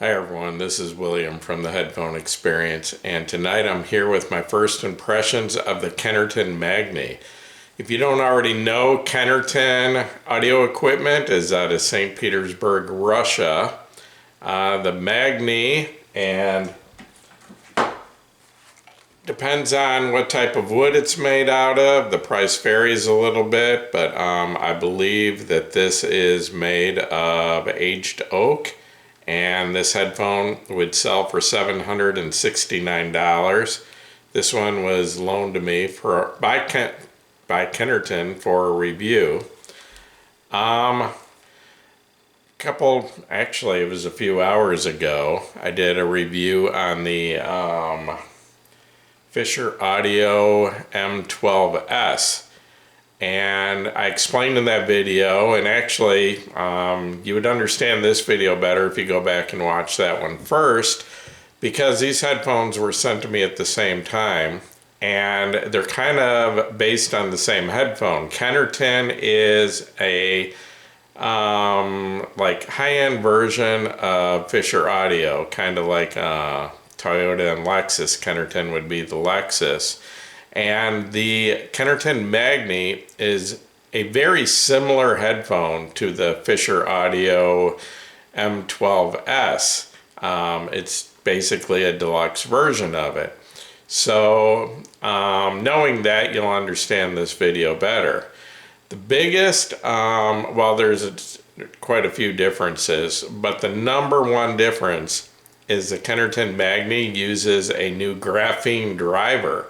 Hi everyone, this is William from the Headphone Experience, and tonight I'm here with my first impressions of the Kennerton Magni. If you don't already know, Kennerton audio equipment is out of St. Petersburg, Russia. The Magni, and depends on what type of wood it's made out of. The price varies a little bit, but I believe that this is made of aged oak. And this headphone would sell for $769. This one was loaned to me by Kennerton for a review. Actually it was a few hours ago, I did a review on the Fisher Audio M12S. And I explained in that video, and actually you would understand this video better if you go back and watch that one first, because these headphones were sent to me at the same time and they're kind of based on the same headphone. Kennerton is a like high-end version of Fisher Audio, kind of like Toyota and Lexus. Kennerton would be the Lexus. And the Kennerton Magni is a very similar headphone to the Fisher Audio M12S. It's basically a deluxe version of it. So knowing that, you'll understand this video better. The biggest, well, there's quite a few differences, but the number one difference is the Kennerton Magni uses a new graphene driver.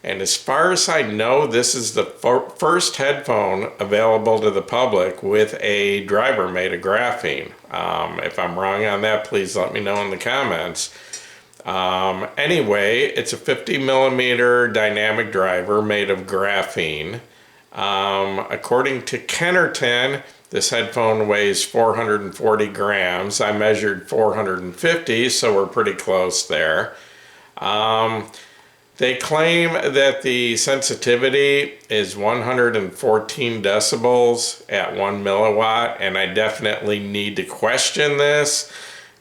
And as far as I know, this is the first headphone available to the public with a driver made of graphene. If I'm wrong on that, please let me know in the comments. Anyway, it's a 50 millimeter dynamic driver made of graphene. According to Kennerton, this headphone weighs 440 grams. I measured 450, so we're pretty close there. They claim that the sensitivity is 114 decibels at 1 milliwatt, and I definitely need to question this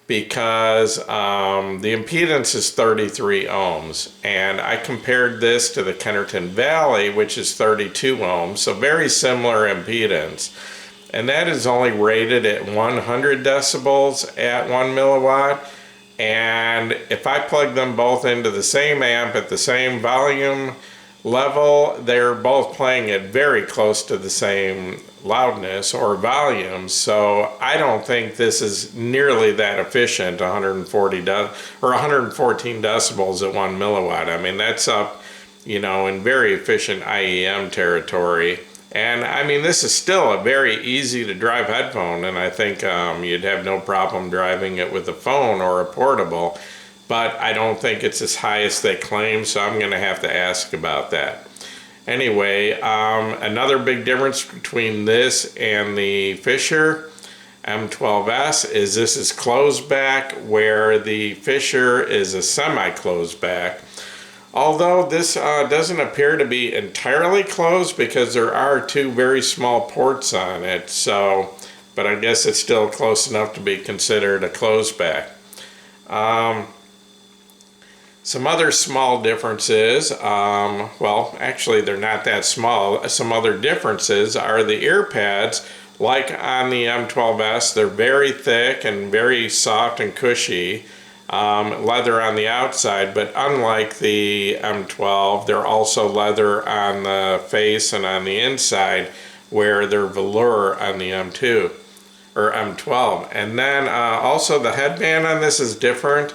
because the impedance is 33 ohms, and I compared this to the Kennerton Valley, which is 32 ohms, so very similar impedance, and that is only rated at 100 decibels at 1 milliwatt. And if I plug them both into the same amp at the same volume level, they're both playing at very close to the same loudness or volume. So I don't think this is nearly that efficient, 114 decibels at 1 milliwatt. I mean, that's up, you know, in very efficient IEM territory. And I mean, this is still a very easy to drive headphone, and I think you'd have no problem driving it with a phone or a portable, but I don't think it's as high as they claim, so I'm going to have to ask about that. Anyway, another big difference between this and the Fisher M12S is this is closed back, where the Fisher is a semi-closed back. Although this doesn't appear to be entirely closed because there are two very small ports on it, so, but I guess it's still close enough to be considered a closed back. Some other small differences, well, actually they're not that small. Some other differences are the ear pads. Like on the M12S, they're very thick and very soft and cushy. Leather on the outside, but unlike the M12, they're also leather on the face and on the inside, where they're velour on the M2 or M12. And then also the headband on this is different.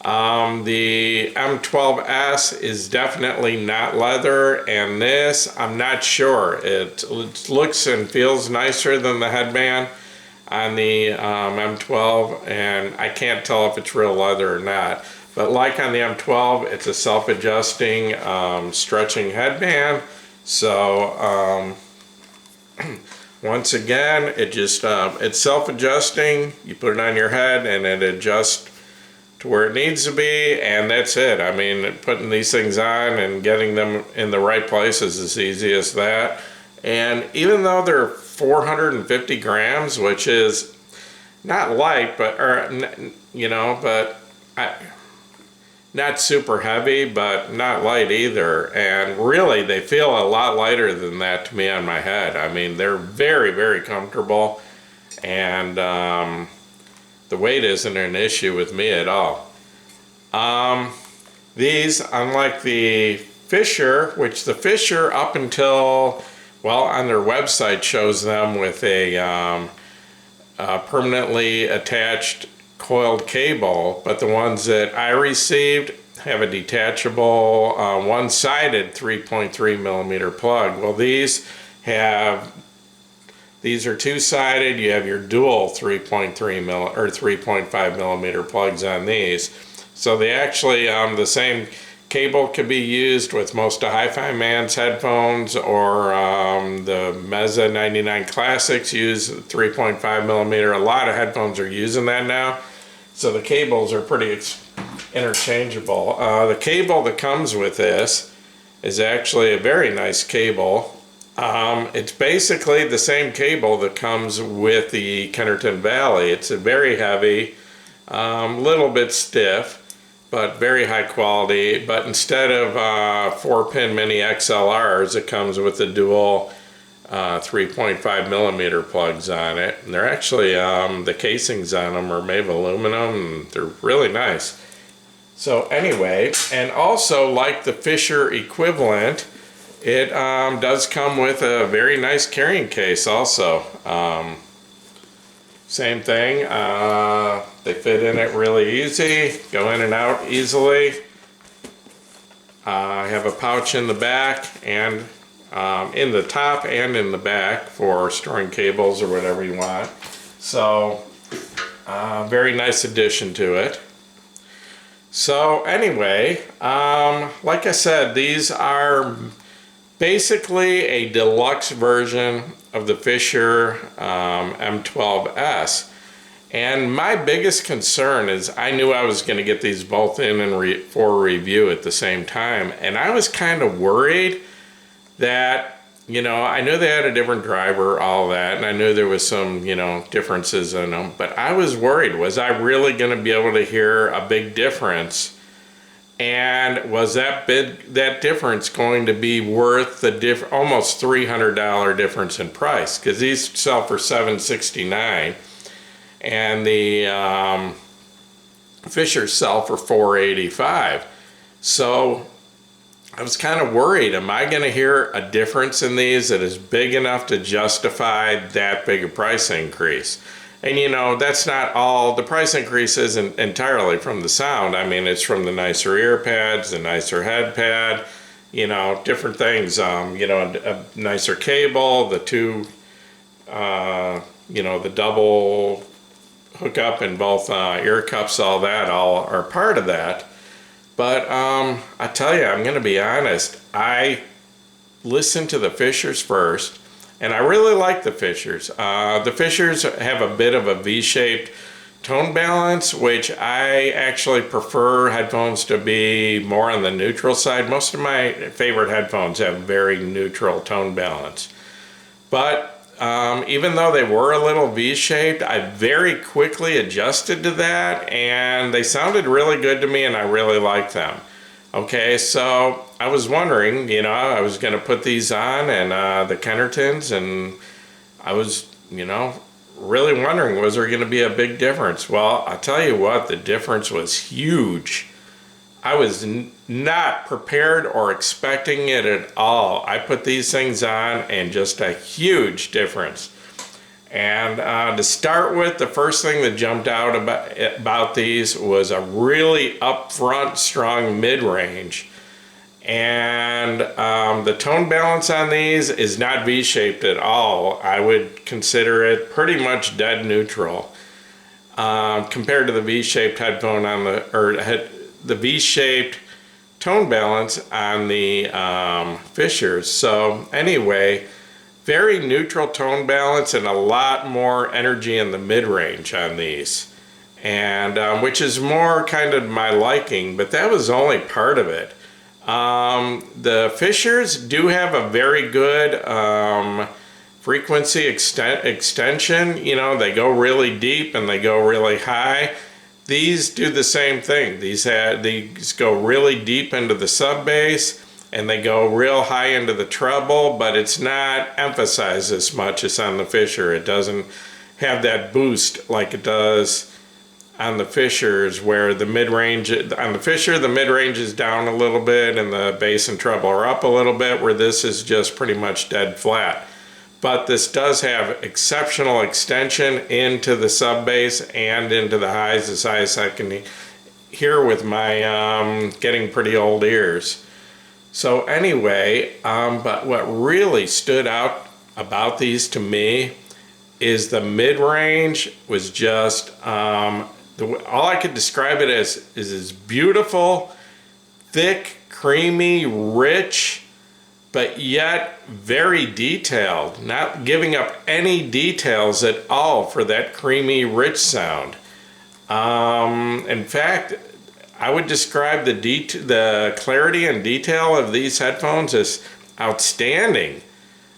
The M12S is definitely not leather, and this, I'm not sure. It looks and feels nicer than the headband on the M12, and I can't tell if it's real leather or not. But like on the M12, it's a self-adjusting stretching headband. So once again, it just it's self-adjusting. You put it on your head and it adjusts to where it needs to be, and that's it. I mean, putting these things on and getting them in the right places is as easy as that. And even though they're 450 grams, which is not light, but, you know, but not super heavy, but not light either. And really, they feel a lot lighter than that to me on my head. I mean, they're very, very comfortable, and the weight isn't an issue with me at all. These, unlike the Fisher, which the Fisher up until, well, on their website shows them with a permanently attached coiled cable, but the ones that I received have a detachable one-sided 3.3 millimeter plug. Well, these are two-sided. You have your dual 3.3 or 3.5 millimeter plugs on these. So they actually, the same cable could be used with most of Hi-Fi Man's headphones, or the Meza 99 Classics use 3.5 millimeter. A lot of headphones are using that now. So the cables are pretty interchangeable. The cable that comes with this is actually a very nice cable. It's basically the same cable that comes with the Kennerton Valley. It's a very heavy, little bit stiff, but very high quality. But instead of 4-pin mini XLRs, it comes with the dual 3.5 millimeter plugs on it. And they're actually, the casings on them are made of aluminum, and they're really nice. So anyway, and also like the Fisher equivalent, it does come with a very nice carrying case also. Same thing, they fit in it really easy, go in and out easily. I have a pouch in the back and in the top and in the back for storing cables or whatever you want. So, very nice addition to it. So anyway, like I said, these are basically a deluxe version of the Fisher M12S. And my biggest concern is I knew I was going to get these both in and for review at the same time. And I was kind of worried that, you know, I knew they had a different driver, all that, and I knew there was some, you know, differences in them. But I was worried, was I really going to be able to hear a big difference? And was that difference going to be worth the almost $300 difference in price? Because these sell for $769, and the Fishers sell for $485. So I was kind of worried, am I going to hear a difference in these that is big enough to justify that big a price increase? And you know, that's not all, the price increase isn't entirely from the sound. I mean, it's from the nicer ear pads, the nicer head pad, you know, different things, you know, a nicer cable, the two, you know, the double hookup in both ear cups, all that, all are part of that. But I tell you, I'm going to be honest, I listened to the Fishers first, and I really like the Fishers. The Fishers have a bit of a V-shaped tone balance, which I actually prefer headphones to be more on the neutral side. Most of my favorite headphones have very neutral tone balance. But even though they were a little V-shaped, I very quickly adjusted to that, and they sounded really good to me, and I really liked them. Okay, so I was wondering, you know, I was going to put these on, and the Kennertons, and I was, you know, really wondering, was there going to be a big difference? Well, I'll tell you what, the difference was huge. I was not prepared or expecting it at all. I put these things on, and just a huge difference. And to start with, the first thing that jumped out about these was a really upfront, strong mid-range. And the tone balance on these is not V-shaped at all. I would consider it pretty much dead neutral compared to the V-shaped headphone on the V-shaped tone balance on the Fishers. So anyway, very neutral tone balance and a lot more energy in the mid-range on these, and which is more kind of my liking, but that was only part of it. The Fishers do have a very good frequency extension, you know, they go really deep and they go really high. These do the same thing. These go really deep into the sub bass and they go real high into the treble, but it's not emphasized as much as on the Fisher. It doesn't have that boost like it does on the Fishers, where the mid-range, on the Fisher, the mid-range is down a little bit and the bass and treble are up a little bit, where this is just pretty much dead flat. But this does have exceptional extension into the sub bass and into the highs, as high as I can hear with my getting pretty old ears. So anyway, but what really stood out about these to me is the mid-range was just, all I could describe it as is this beautiful, thick, creamy, rich, but yet very detailed, not giving up any details at all for that creamy, rich sound. In fact, I would describe the clarity and detail of these headphones as outstanding.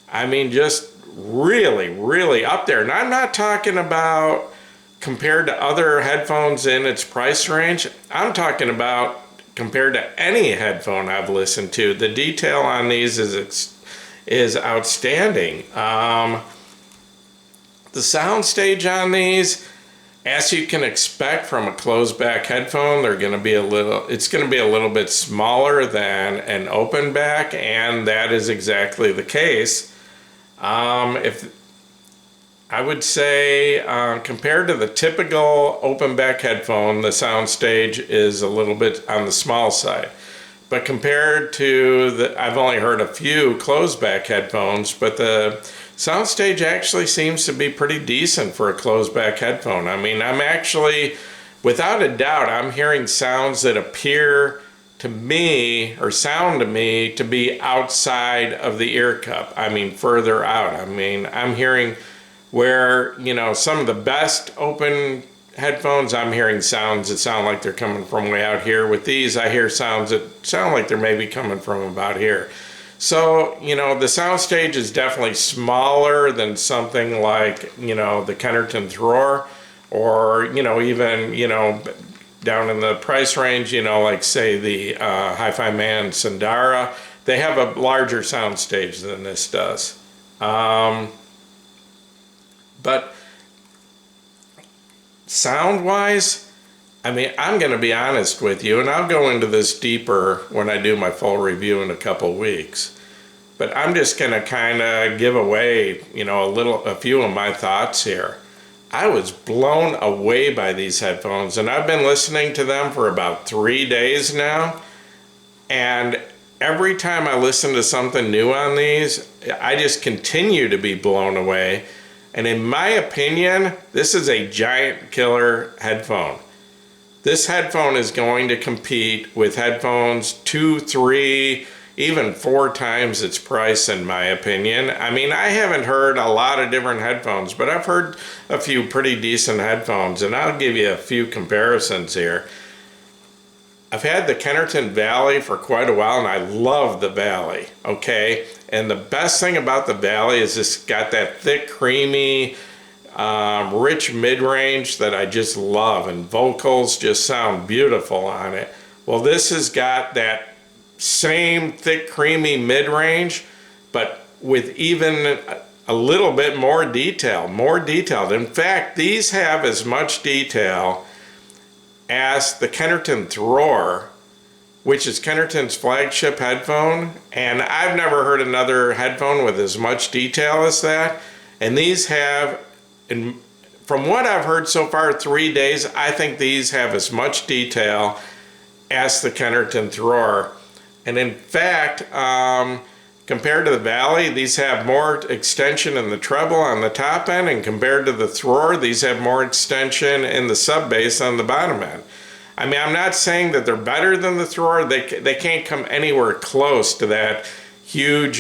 I mean, just really, really up there. And I'm not talking about compared to other headphones in its price range. I'm talking about compared to any headphone I've listened to. The detail on these is outstanding. The soundstage on these, as you can expect from a closed back headphone, it's going to be a little bit smaller than an open back, and that is exactly the case. If I would say, compared to the typical open back headphone, the Soundstage is a little bit on the small side. But compared to I've only heard a few closed back headphones, but the Soundstage actually seems to be pretty decent for a closed back headphone. I mean, I'm actually, without a doubt, I'm hearing sounds that appear to me, or sound to me, to be outside of the ear cup. I mean, further out. I mean, I'm hearing where, you know, some of the best open headphones, I'm hearing sounds that sound like they're coming from way out here. With these, I hear sounds that sound like they're maybe coming from about here. So, you know, the Soundstage is definitely smaller than something like, you know, the Kennerton Roar, or, you know, even, you know, down in the price range, you know, like say the Hi-Fi Man Sandara. They have a larger Soundstage than this does. But sound-wise, I mean, I'm going to be honest with you, and I'll go into this deeper when I do my full review in a couple weeks. But I'm just going to kind of give away, you know, a few of my thoughts here. I was blown away by these headphones, and I've been listening to them for about 3 days now. And every time I listen to something new on these, I just continue to be blown away. And in my opinion, this is a giant killer headphone. This headphone is going to compete with headphones 2, 3, even 4 times its price, in my opinion. I mean, I haven't heard a lot of different headphones, but I've heard a few pretty decent headphones, and I'll give you a few comparisons here. I've had the Kennerton Valley for quite a while, and I love the Valley, okay? And the best thing about the Valley is it's got that thick, creamy, rich mid-range that I just love, and vocals just sound beautiful on it. Well, this has got that same thick, creamy mid-range, but with even a little bit more detail, more detailed. In fact, these have as much detail as the Kennerton Roar, which is Kennerton's flagship headphone, and I've never heard another headphone with as much detail as that. And these have, from what I've heard so far, 3 days, I think these have as much detail as the Kennerton Roar. And in fact, compared to the Valley, these have more extension in the treble on the top end, and compared to the Roar, these have more extension in the sub bass on the bottom end. I mean, I'm not saying that they're better than the Roar. They can't come anywhere close to that huge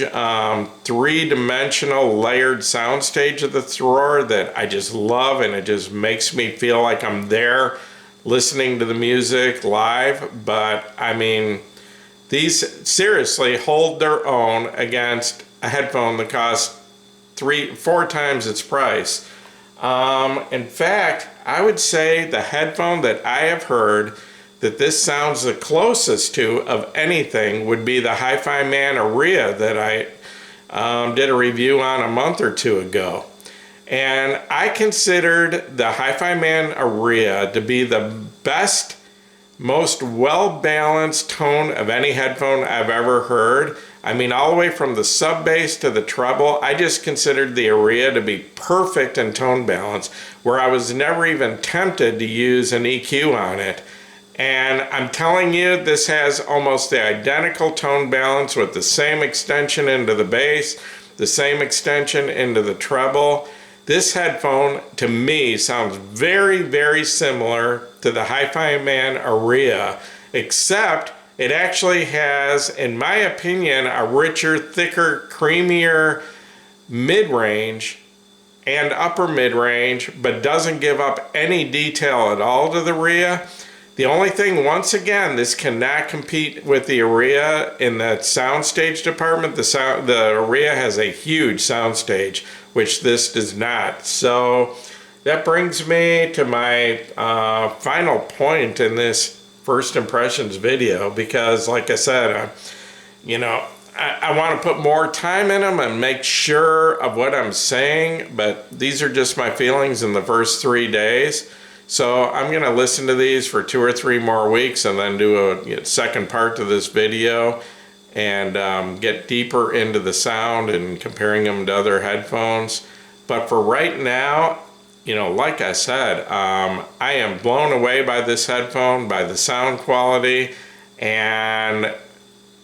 three-dimensional layered soundstage of the Roar that I just love, and it just makes me feel like I'm there listening to the music live. But I mean, these seriously hold their own against a headphone that costs 4 times its price. In fact, I would say the headphone that I have heard that this sounds the closest to of anything would be the Hi-Fi Man Aria that I did a review on a month or 2 ago. And I considered the Hi-Fi Man Aria to be the best, most well-balanced tone of any headphone I've ever heard. I mean, all the way from the sub bass to the treble, I just considered the Aria to be perfect in tone balance, where I was never even tempted to use an EQ on it. And I'm telling you, this has almost the identical tone balance with the same extension into the bass, the same extension into the treble. This headphone, to me, sounds very, very similar to the Hi-Fi Man Aria, except it actually has, in my opinion, a richer, thicker, creamier mid-range and upper mid-range, but doesn't give up any detail at all to the Aria. The only thing, once again, this cannot compete with the Aria in the soundstage department. The Aria has a huge soundstage, which this does not. So that brings me to my final point in this first impressions video, because like I said, I want to put more time in them and make sure of what I'm saying, but these are just my feelings in the first 3 days. So I'm going to listen to these for 2 or 3 more weeks and then do a second part to this video and get deeper into the sound and comparing them to other headphones. But for right now, like I said, I am blown away by this headphone, by the sound quality, and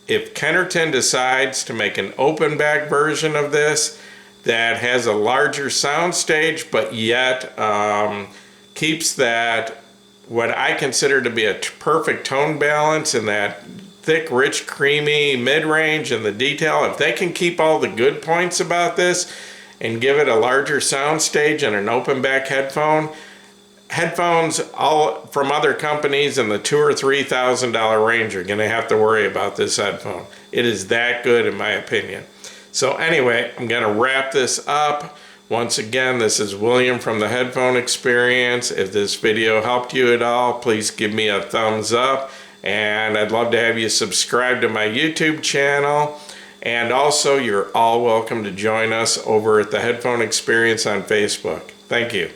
if Kennerton decides to make an open back version of this that has a larger soundstage but yet keeps that, what I consider to be a perfect tone balance in that thick, rich, creamy mid-range and the detail, if they can keep all the good points about this and give it a larger soundstage and an open back headphones all from other companies in the $2,000 or $3,000 range are going to have to worry about this headphone. It is that good in my opinion. So anyway, I'm going to wrap this up. Once again, this is William from the Headphone Experience. If this video helped you at all, please give me a thumbs up. And I'd love to have you subscribe to my YouTube channel. And also, you're all welcome to join us over at the Headphone Experience on Facebook. Thank you.